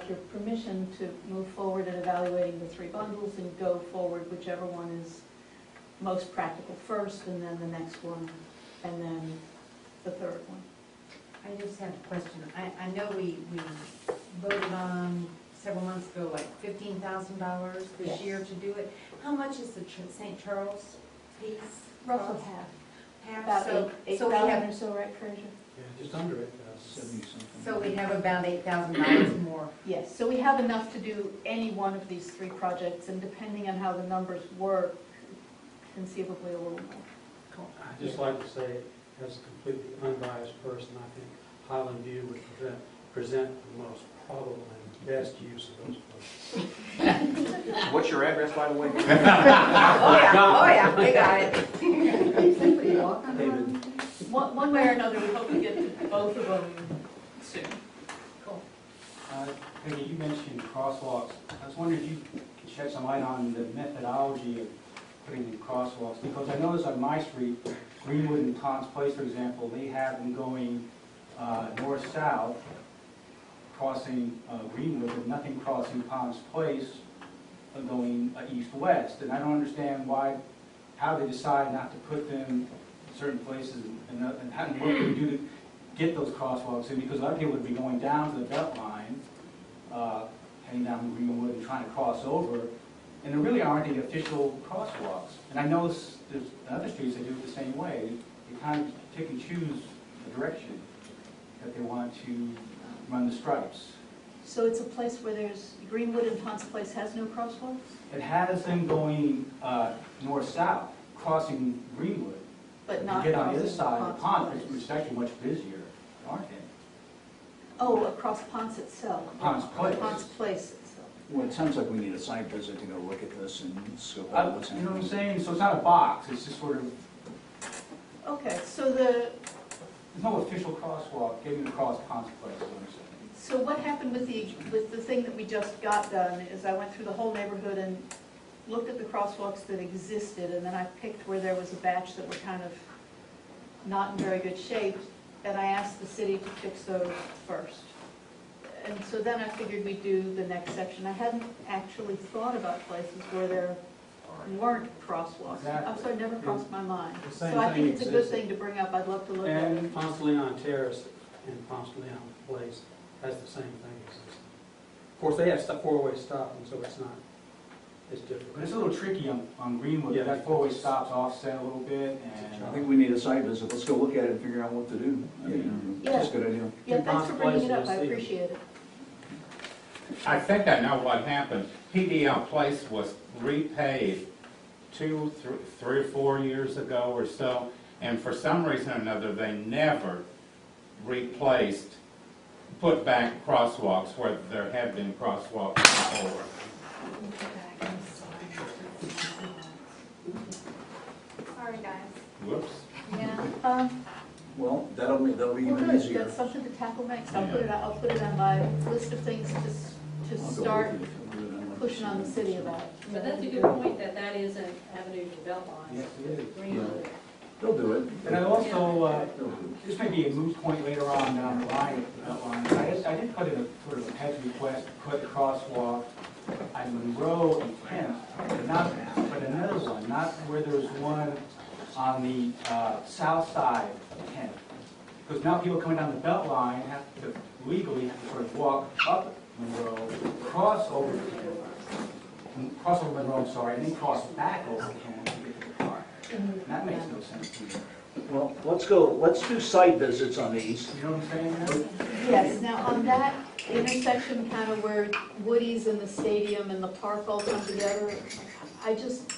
your permission to move forward in evaluating the three bundles and go forward whichever one is most practical first, and then the next one, and then the third one. I just have a question. I know we voted on several months ago, like $15,000 this Yes. year to do it. How much is the St. Charles piece? Roughly cost? half. Half? About So we 8,000 have, or so, right, Fraser? Yeah, just under 8,000. 70-something. so we have about $8,000 more. Yes, so we have enough to do any one of these three projects, and depending on how the numbers work, conceivably a little more. I'd just like to say, as a completely unbiased person, I think Highland View would present the most probable and best use of those places. What's your address, by the way? Oh, yeah, we got it. David. One way or another, we hope to get to both of them soon. Cool. Peggy, you mentioned crosswalks. I was wondering if you could shed some light on the methodology of putting in crosswalks, because I noticed on my street, Greenwood and Tom's Place, for example, they have them going north-south, crossing Greenwood, but nothing crossing Tom's Place, going east-west. And I don't understand how they decide not to put them in certain places, and what do we do to get those crosswalks in, because a lot of people would be going down to the belt line, heading down Greenwood and trying to cross over, and there really aren't any official crosswalks. And I know there's other streets that do it the same way. They kind of pick and choose the direction that they want to run the stripes. So it's a place where there's, Greenwood and Ponce Place has no crosswalks? It has them going north-south, crossing Greenwood. But not You get on the other crossing side of the Ponce pond, Place. which is actually much busier, aren't they? Oh, across Ponce itself? Ponce Place. Ponce Place itself. Well, it sounds like we need a site visit to go look at this and scope out what's You know what I'm happening. saying? So it's not a box, it's just sort of, Okay, so there's no official crosswalk getting across Ponce Place, is what I'm saying. so what happened with the thing that we just got done is I went through the whole neighborhood and looked at the crosswalks that existed, and then I picked where there was a batch that were kind of not in very good shape, and I asked the city to fix those first. And so then I figured we'd do the next section. I hadn't actually thought about places where there weren't crosswalks. Exactly. So it never crossed my mind. The same So I think thing it's a good exists. thing to bring up. I'd love to look at it. And Ponce de Leon Terrace and Ponce de Leon Place has the same thing existing. Of course, they have four-way stop, and so it's not, it's but difficult. it's a little tricky on Greenwood, Yeah. that four-way stops offset a little bit, and I think we need a site visit. Let's go look at it and figure out what to do. I mean, Yeah. that's a good idea. Yeah, Two thanks for Ponce bringing it up. places, I you'll see them. appreciate it. I think I know what happened. PDL Place was repaved 3 or 4 years ago or so, and for some reason or another, they never put back crosswalks where there had been crosswalks before. Sorry, guys. Whoops. Yeah. Well, that'll be Well, even good. easier. That's something to tackle next. I'll put it on my list of things to I'll go start with you. I'll do it on my- pushing on the city about. But that's a good point, that is an avenue to belt lines. yes, it is. Greenwood. They'll do it. And I also, They'll do it. this may be a moot point later on down the line with the belt line. I did put in a sort of a pet request to put a crosswalk on Monroe and Kent, but another one, not where there's one on the south side of Kent. Because now people coming down the belt line have to legally sort of walk up Monroe, cross over Monroe, I'm sorry, and then cross back over Kent to get to the park. And that makes no sense to me. Well, let's do site visits on these. You know what I'm saying? Ed? Yes, now on that intersection, kind of where Woody's and the stadium and the park all come together, I just,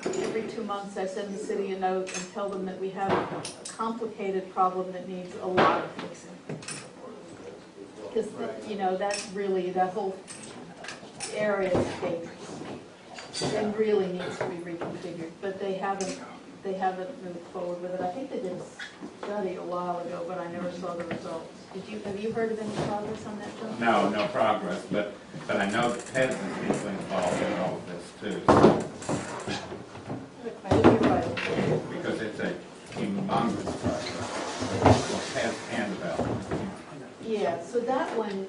every 2 months, I send the city a note and tell them that we have a complicated problem that needs a lot of fixing. Because, you know, that's really, that whole area is dangerous and really needs to be reconfigured, but they haven't moved forward with it. I think they did a study a while ago, but I never saw the results. Have you heard of any progress on that, John? No progress, but I know the peasants been involved in all of this too, so, You're right. because it's a humongous project. Well, Pez and Bell. Yeah, so that one,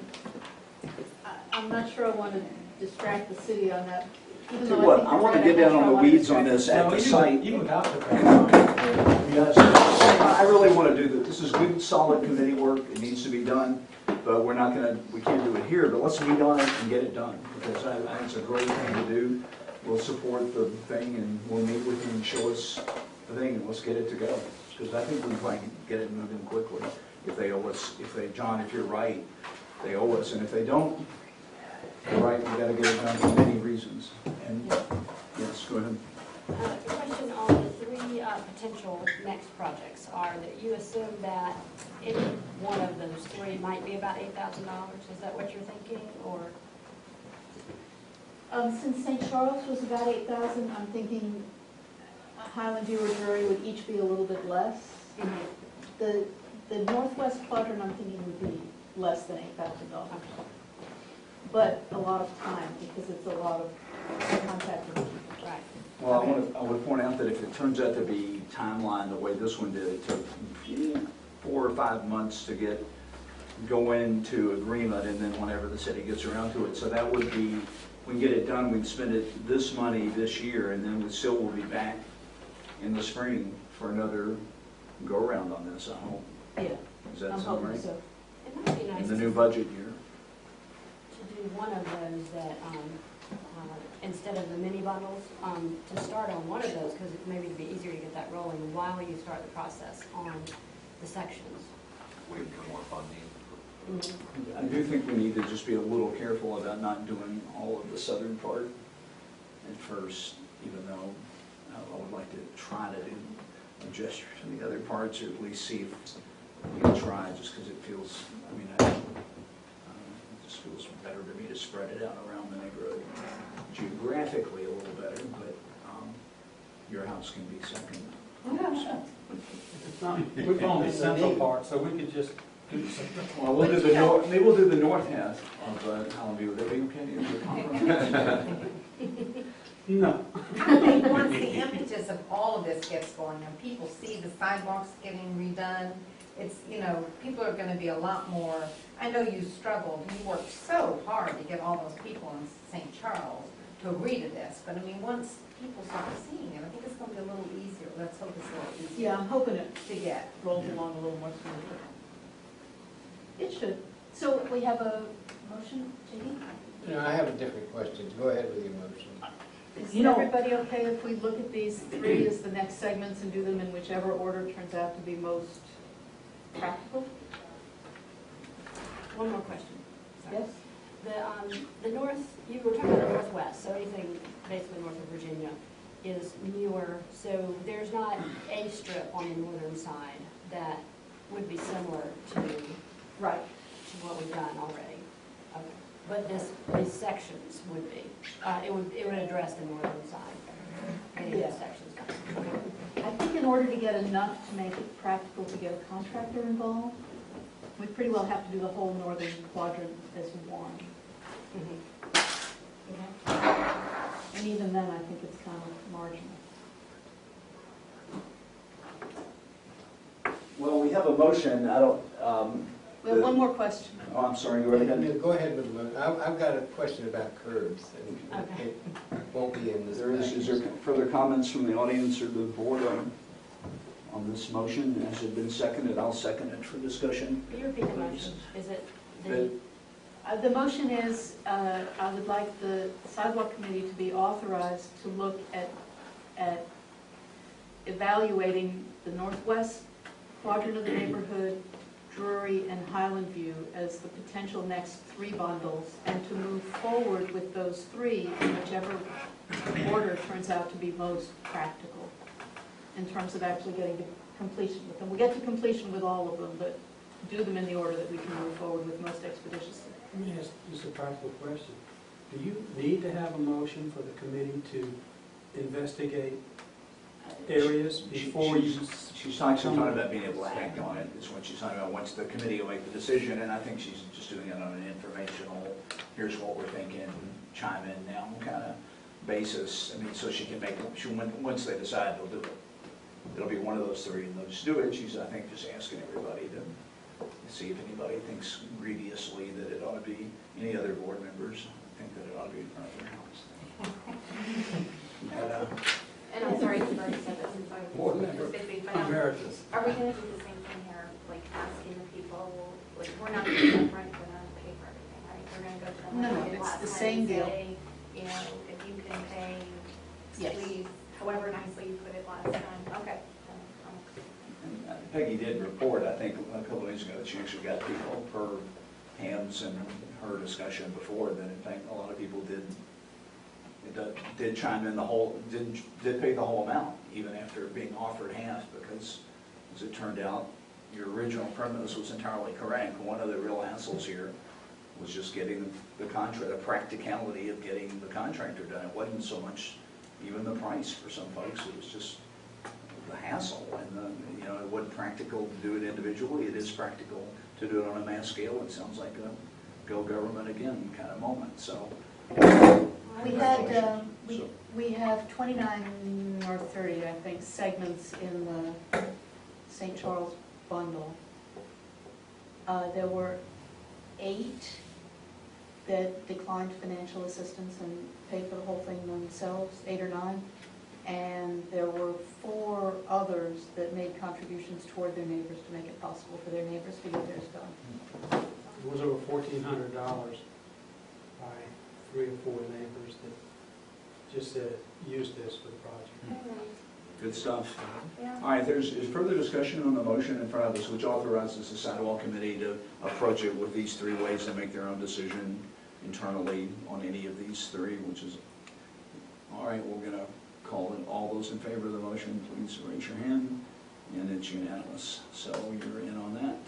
I'm not sure I want to distract the city on that, even Tell though you what, I think I you're want to right, get I'm not down sure on I the wanna weeds on distract this the at No, the even- site. Even without the background. Yes, I really want to do this. This is good, solid committee work. It needs to be done, but we're not gonna, we can't do it here, but let's meet on it and get it done, because I think it's a great thing to do. We'll support the thing, and we'll meet with you and show us the thing, and let's get it to go. Because I think we can get it moving quickly. If they owe us, John, if you're right, they owe us, and if they don't, you're right, we gotta get it done for many reasons. And, yes, go ahead. The question on the three potential next projects are that you assume that any one of those three might be about $8,000. Is that what you're thinking, or? Since St. Charles was about 8,000, I'm thinking Highland View or Drury would each be a little bit less. The northwest quadrant, I'm thinking, would be less than $8,000. But a lot of time, because it's a lot of contacting people. Right. Well, I would point out that if it turns out to be timeline the way this one did, it took 4 or 5 months to go into agreement, and then whenever the city gets around to it. So that would be, we can get it done, we can spend this money this year, and then we still will be back in the spring for another go-around on this, I hope. Yeah, Is that I'm sound hoping right? so. It might be nice In the to new budget year. do one of those that, instead of the mini bundles, to start on one of those, because maybe it'd be easier to get that rolling while you start the process on the sections. Wait for more funding. I do think we need to just be a little careful about not doing all of the southern part at first, even though I would like to try to do a gesture to the other parts, or at least see if we can try, just because it feels, it just feels better to me to spread it out around the neighborhood. Geographically a little better, but your house can be second. It's not, we're calling the central part, so we could just do something. Well, we'll do the north, maybe we'll do the north half of Highland View. Would that be okay? No. I think once the impetus of all of this gets going and people see the sidewalks getting redone, it's, people are gonna be a lot more, I know you struggled, you worked so hard to get all those people in St. Charles to agree to this, but once people start seeing it, I think it's gonna be a little easier. Let's hope it's a little easier. Yeah, I'm hoping it To get. rolls along a little more smoothly. It should. So we have a motion, JD? I have a different question. Go ahead with your motion. Is everybody okay if we look at these three as the next segments and do them in whichever order turns out to be most practical? One more question. Sorry. Yes? The north, you were talking about the northwest, so anything basically north of Virginia is newer, so there's not a strip on the northern side that would be similar to Right. what we've done already. Okay. But these sections would be, it would address the northern side, any of Yeah. the sections. Okay. I think in order to get enough to make it practical to get a contractor involved, we pretty well have to do the whole northern quadrant as one. Okay. And even then, I think it's kind of marginal. Well, we have a motion. I don't, We have one more question. oh, I'm sorry, go right ahead. Go ahead with the motion. I've got a question about curbs, and Okay. it won't be in this. Is there further comments from the audience or the board on this motion? Has it been seconded? I'll second it for discussion. Can you repeat the motion? Is it The motion is, I would like the sidewalk committee to be authorized to look at evaluating the northwest quadrant of the neighborhood, Drury and Highland View as the potential next three bundles, and to move forward with those three in whichever order turns out to be most practical in terms of actually getting to completion with them. We'll get to completion with all of them, but do them in the order that we can move forward with most expeditiously. Let me ask just a practical question. Do you need to have a motion for the committee to investigate areas before you? She's talking about being able to act on it, is what she's talking about, once the committee will make the decision, and I think she's just doing it on an informational, here's what we're thinking, chime in now kind of basis. So she can make, once they decide, they'll do it. It'll be one of those three, and they'll just do it. She's, I think, just asking everybody to see if anybody thinks grievously that it ought to be, any other board members think that it ought to be in front of their house. And I'm sorry if you've already said this, I'm sorry. Board member emeritus. Are we gonna do the same thing here, like asking the people, like, we're not gonna be upfront, we're not gonna pay for everything, right? We're gonna go to them. No, like we did it's last the time same and deal. say, you know, if you can pay, Yes. please, however nicely you put it last time, okay. And Peggy did report, I think, a couple of days ago, that she actually got people per Ham's and her discussion before, that in fact, a lot of people did chime in the whole, did pay the whole amount, even after being offered half, because as it turned out, your original premise was entirely correct. One of the real hassles here was just getting the contract, the practicality of getting the contractor done. It wasn't so much even the price for some folks, it was just the hassle, and you know, it wasn't practical to do it individually. It is practical to do it on a mass scale. It sounds like a go government again kind of moment, so. We had, we have 29 or 30, I think, segments in the St. Charles bundle. There were 8 that declined financial assistance and paid for the whole thing themselves, 8 or 9. And there were 4 others that made contributions toward their neighbors to make it possible for their neighbors to get theirs done. It was over $1,400 by 3 or 4 neighbors that just said, use this for the project. Good stuff. Yeah. All right, there's further discussion on the motion in front of us, which authorizes the sidewalk committee to approach it with these 3 ways and make their own decision internally on any of these 3, which is, all right, we're going to call it. All those in favor of the motion, please raise your hand, and it's unanimous. So you're in on that.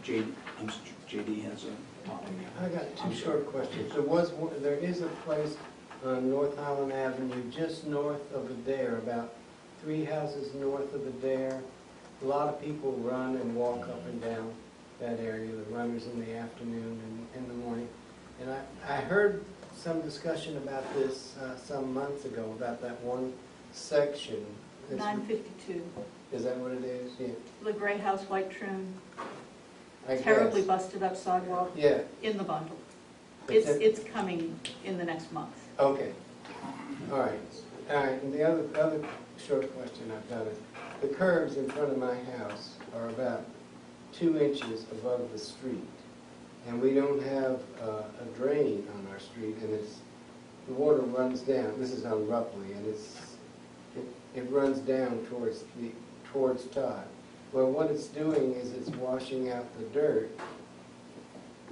JD has a topic. I got 2 short questions. There is a place on North Highland Avenue, just north of Adair, about 3 houses north of Adair. A lot of people run and walk up and down that area, the runners in the afternoon and in the morning. And I heard some discussion about this some months ago, about that one section. 952, Is that what it is? Yeah. the gray house, white trim, I terribly guess. busted up sidewalk Yeah. in the bundle. But It's coming in the next month. Okay. All right. And the other short question I've got is, the curbs in front of my house are about 2 inches above the street. And we don't have a drain on our street, and the water runs down. This is on Rupley, and it runs down towards Todd. Well, what it's doing is it's washing out the dirt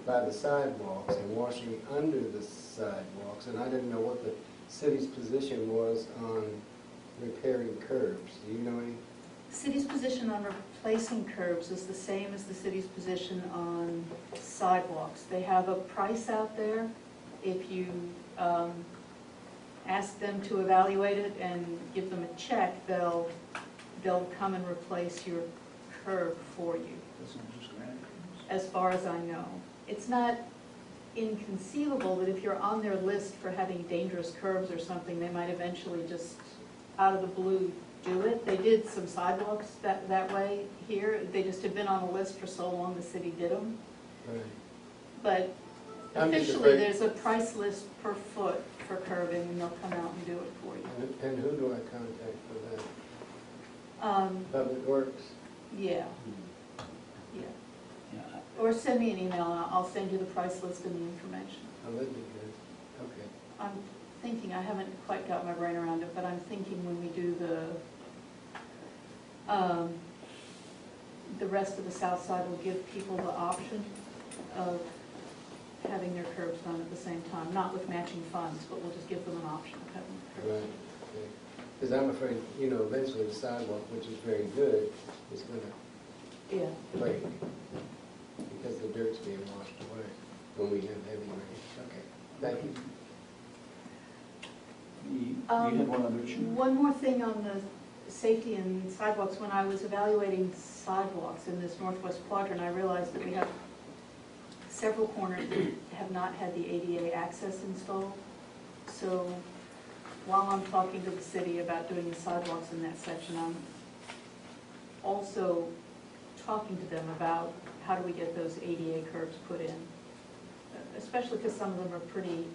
by the sidewalks and washing under the sidewalks, and I didn't know what the city's position was on repairing curbs. Do you know any? City's position on replacing curbs is the same as the city's position on sidewalks. They have a price out there. If you ask them to evaluate it and give them a check, they'll come and replace your curb for you, as far as I know. It's not inconceivable that if you're on their list for having dangerous curbs or something, they might eventually just, out of the blue, do it. They did some sidewalks that way here. They just had been on the list for so long, the city did them. Right. But I'm just officially, afraid- there's a price list per foot for curbing, and they'll come out and do it for you. And who do I contact for that? Public Works? Yeah, yeah. Yeah, Or send me an email, and I'll send you the price list and the information. Oh, that'd be good. Okay. I'm thinking, I haven't quite got my brain around it, but I'm thinking when we do the rest of the south side, we'll give people the option of having their curbs done at the same time, not with matching funds, but we'll just give them an option of having their Right. curbs. Because I'm afraid, eventually the sidewalk, which is very good, is going to Yeah. break because the dirt's being washed away when we have heavy rain. Okay, thank you. You had one other issue? One more thing on the safety and sidewalks. When I was evaluating sidewalks in this northwest quadrant, I realized that we have several corners that have not had the ADA access installed. So while I'm talking to the city about doing the sidewalks in that section, I'm also talking to them about how do we get those ADA curbs put in, especially because some of them are pretty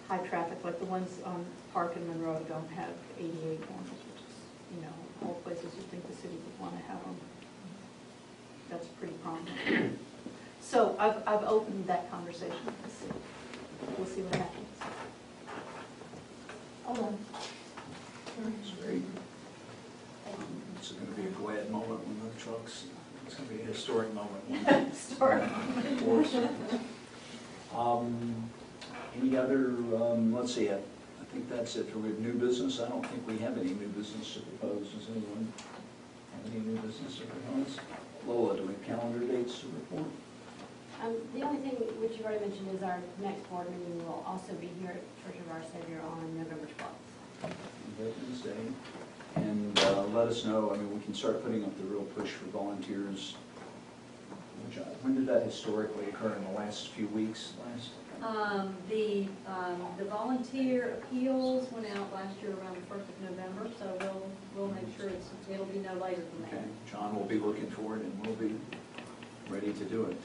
high traffic, like the ones on Park and Monroe don't have ADA corners, which is, you know, all places you think the city would want to have them. That's pretty prominent. So I've opened that conversation with the city. We'll see what happens. Hold on. It's great. It's going to be a glad moment when the trucks, it's going to be a historic moment. Sorry. Of course. Any other, let's see, I think that's it for new business. I don't think we have any new business to propose. Does anyone have any new business to propose? Lola, do we have calendar dates to report? The only thing which you've already mentioned is our next board meeting will also be here at Church of Our Savior on November 12th. Veterans Day. And let us know, I mean, we can start putting up the real push for volunteers. When did that historically occur, in the last few weeks? The volunteer appeals went out last year around the 1st of November, so we'll make sure it'll be no later than Okay, that. John will be looking for it and we'll be ready to do it.